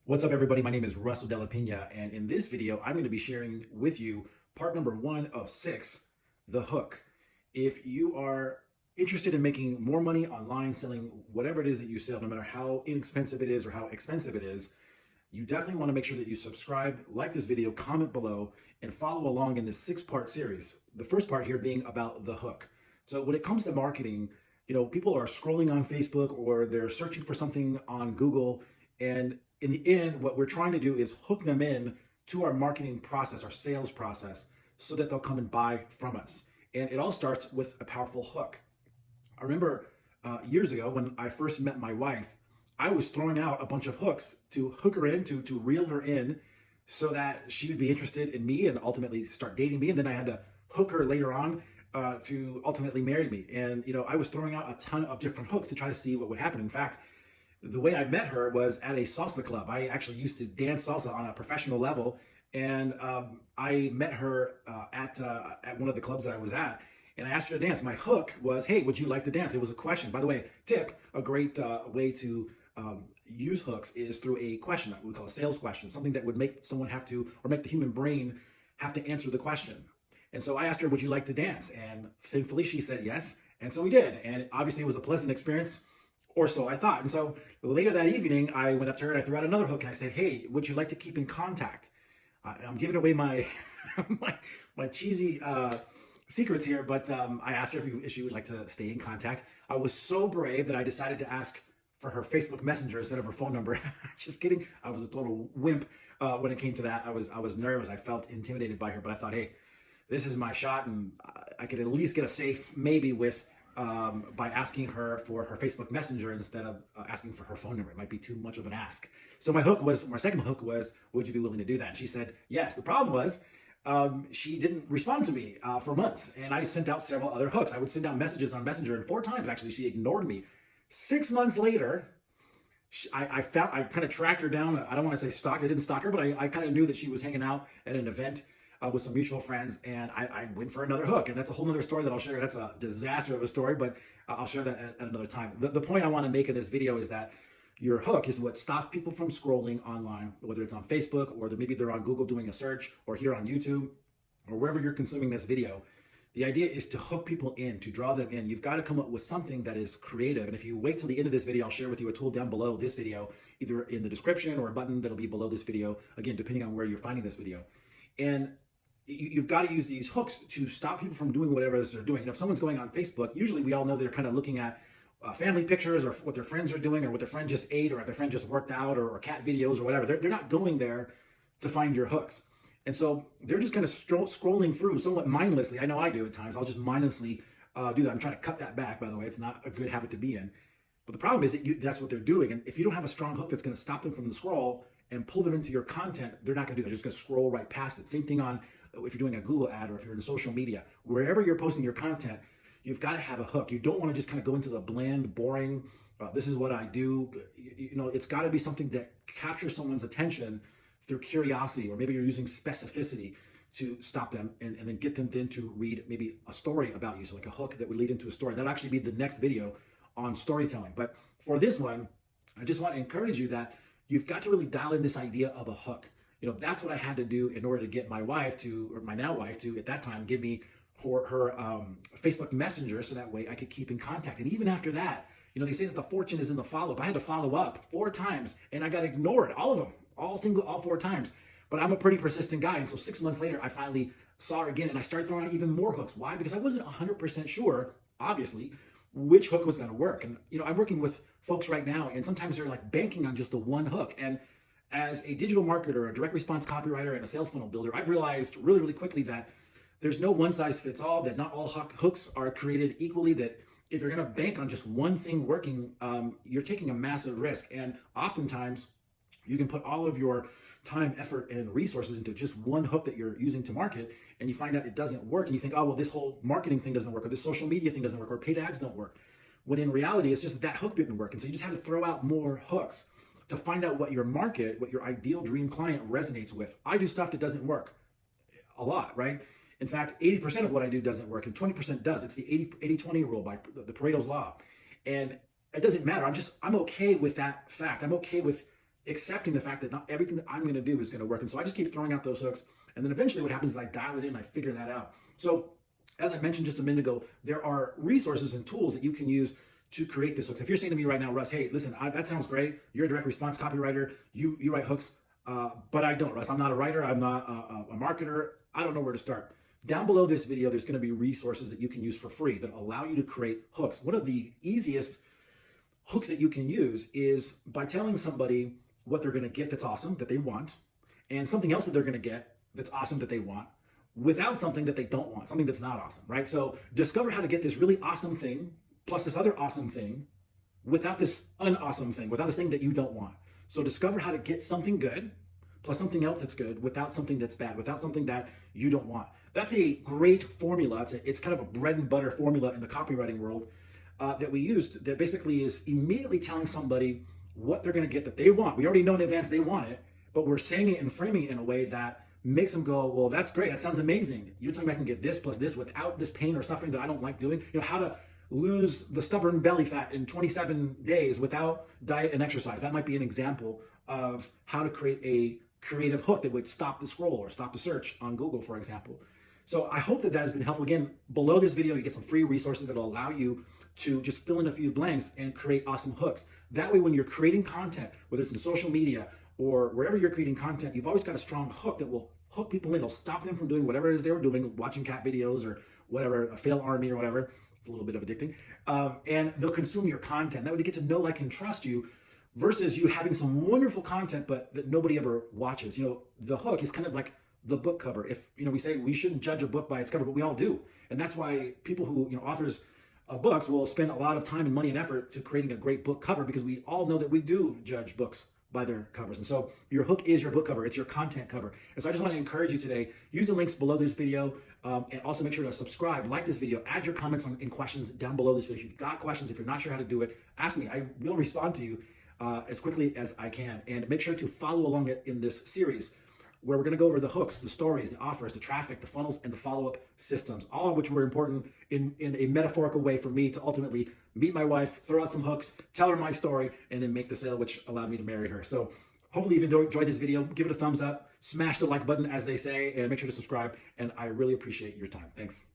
What's up, everybody? My name is Russell Della Pena, and in this video, I'm going to be sharing with you part number 1 of 6, the hook. If you are interested in making more money online, selling whatever it is that you sell, no matter how inexpensive it is or how expensive it is, you definitely want to make sure that you subscribe, like this video, comment below, and follow along in this 6-part series. The first part here being about the hook. So when it comes to marketing, people are scrolling on Facebook or they're searching for something on Google, and in the end, what we're trying to do is hook them in to our marketing process, our sales process, so that they'll come and buy from us. And it all starts with a powerful hook. I remember years ago when I first met my wife, I was throwing out a bunch of hooks to hook her in, to reel her in, so that she would be interested in me and ultimately start dating me. And then I had to hook her later on to ultimately marry me. And, I was throwing out a ton of different hooks to try to see what would happen. In fact, the way I met her was at a salsa club. I actually used to dance salsa on a professional level, and I met her at one of the clubs that I was at, and I asked her to dance. My hook was, "Hey, would you like to dance?" It was a question. By the way, tip: a great way to use hooks is through a question that we call a sales question, something that would make someone have to, or make the human brain have to answer the question. And so I asked her, "Would you like to dance?" And thankfully, she said yes, and so we did. And obviously, it was a pleasant experience. Or so I thought. And so later that evening, I went up to her and I threw out another hook and I said, "Hey, would you like to keep in contact?" I'm giving away my my cheesy secrets here, but I asked her if she would like to stay in contact. I was so brave that I decided to ask for her Facebook Messenger instead of her phone number. Just kidding. I was a total wimp when it came to that. I was nervous. I felt intimidated by her, but I thought, hey, this is my shot, and I could at least get a safe maybe with by asking her for her Facebook Messenger instead of asking for her phone number. It might be too much of an ask. So my second hook was, would you be willing to do that? And she said yes. The problem was she didn't respond to me for months, and I sent out several other hooks. I would send out messages on Messenger, and 4 times actually she ignored me. 6 months later, I kind of tracked her down. I don't want to say stalked. I didn't stalk her, but I kind of knew that she was hanging out at an event with some mutual friends, and I went for another hook. And that's a whole other story that I'll share. That's a disaster of a story, but I'll share that at another time. The point I want to make in this video is that your hook is what stops people from scrolling online, whether it's on Facebook or maybe they're on Google doing a search, or here on YouTube, or wherever you're consuming this video. The idea is to hook people in, to draw them in. You've got to come up with something that is creative. And if you wait till the end of this video, I'll share with you a tool down below this video, either in the description or a button that'll be below this video, again, depending on where you're finding this video. And you've got to use these hooks to stop people from doing whatever it is they're doing. If someone's going on Facebook, usually we all know they're kind of looking at family pictures, or what their friends are doing, or what their friend just ate, or if their friend just worked out, or cat videos, or whatever. They're not going there to find your hooks. And so they're just kind of scrolling through somewhat mindlessly. I know I do at times. I'll just mindlessly do that. I'm trying to cut that back, by the way. It's not a good habit to be in. But the problem is that that's what they're doing. And if you don't have a strong hook that's going to stop them from the scroll and pull them into your content, they're not going to do that. They're just going to scroll right past it. Same thing on if you're doing a Google ad, or if you're in social media. Wherever you're posting your content, you've got to have a hook. You don't want to just kind of go into the bland, boring, this is what I do. It's got to be something that captures someone's attention through curiosity, or maybe you're using specificity to stop them and then get them then to read maybe a story about you. So like a hook that would lead into a story. That'll actually be the next video on storytelling. But for this one, I just want to encourage you that you've got to really dial in this idea of a hook. That's what I had to do in order to get my wife to, or my now wife to, at that time, give me her Facebook Messenger, so that way I could keep in contact. And even after that, they say that the fortune is in the follow-up. I had to follow up 4 times, and I got ignored, all of them. All 4 times. But I'm a pretty persistent guy. And so 6 months later, I finally saw her again, and I started throwing out even more hooks. Why? Because I wasn't 100% sure, obviously, which hook was going to work. And, I'm working with folks right now, and sometimes they're like banking on just the one hook. And as a digital marketer, a direct response copywriter, and a sales funnel builder, I've realized really, really quickly that there's no one size fits all, that not all hooks are created equally, that if you're going to bank on just one thing working, you're taking a massive risk. And oftentimes, you can put all of your time, effort, and resources into just one hook that you're using to market, and you find out it doesn't work, and you think, oh, well, this whole marketing thing doesn't work, or this social media thing doesn't work, or paid ads don't work. When in reality, it's just that hook didn't work. And so you just have to throw out more hooks to find out what your market, what your ideal dream client resonates with. I do stuff that doesn't work a lot, right? In fact, 80% of what I do doesn't work, and 20% does. It's the 80-20 rule by the Paretos Law. And it doesn't matter. I'm okay with that fact. I'm okay with accepting the fact that not everything that I'm going to do is going to work. And so I just keep throwing out those hooks. And then eventually what happens is I dial it in, I figure that out. So as I mentioned just a minute ago, there are resources and tools that you can use to create this hooks. If you're saying to me right now, Russ, hey, listen, that sounds great. You're a direct response copywriter. You write hooks, but I don't, Russ. I'm not a writer. I'm not a marketer. I don't know where to start. Down below this video, there's going to be resources that you can use for free that allow you to create hooks. One of the easiest hooks that you can use is by telling somebody what they're going to get that's awesome, that they want, and something else that they're going to get that's awesome that they want, without something that they don't want, something that's not awesome, right? So discover how to get this really awesome thing plus this other awesome thing without this unawesome thing, without this thing that you don't want. So discover how to get something good plus something else that's good without something that's bad, without something that you don't want. That's a great formula. It's kind of a bread and butter formula in the copywriting world that we used that basically is immediately telling somebody what they're going to get that they want. We already know in advance they want it, but we're saying it and framing it in a way that makes them go, well, that's great. That sounds amazing. You're telling me I can get this plus this without this pain or suffering that I don't like doing. You know, how to lose the stubborn belly fat in 27 days without diet and exercise. That might be an example of how to create a creative hook that would stop the scroll or stop the search on Google, for example. So I hope that has been helpful. Again, below this video, you get some free resources that will allow you to just fill in a few blanks and create awesome hooks. That way, when you're creating content, whether it's in social media or wherever you're creating content, you've always got a strong hook that will hook people in. It'll stop them from doing whatever it is they were doing, watching cat videos or whatever, a fail army or whatever. It's a little bit of addicting. And they'll consume your content. That way they get to know, like, and trust you versus you having some wonderful content, but that nobody ever watches. You know, the hook is kind of like the book cover. If, you know, we say we shouldn't judge a book by its cover, but we all do. And that's why people who, you know, authors of books will spend a lot of time and money and effort to creating a great book cover, because we all know that we do judge books by their covers. And so your hook is your book cover. It's your content cover. And so I just want to encourage you today, use the links below this video, and also make sure to subscribe, like this video, add your comments and questions down below this video. If you've got questions, if you're not sure how to do it, ask me. I will respond to you as quickly as I can. And make sure to follow along in this series, where we're going to go over the hooks, the stories, the offers, the traffic, the funnels, and the follow-up systems, all of which were important in a metaphorical way for me to ultimately meet my wife, throw out some hooks, tell her my story, and then make the sale, which allowed me to marry her. So hopefully you've enjoyed this video. Give it a thumbs up, smash the like button, as they say, and make sure to subscribe. And I really appreciate your time. Thanks.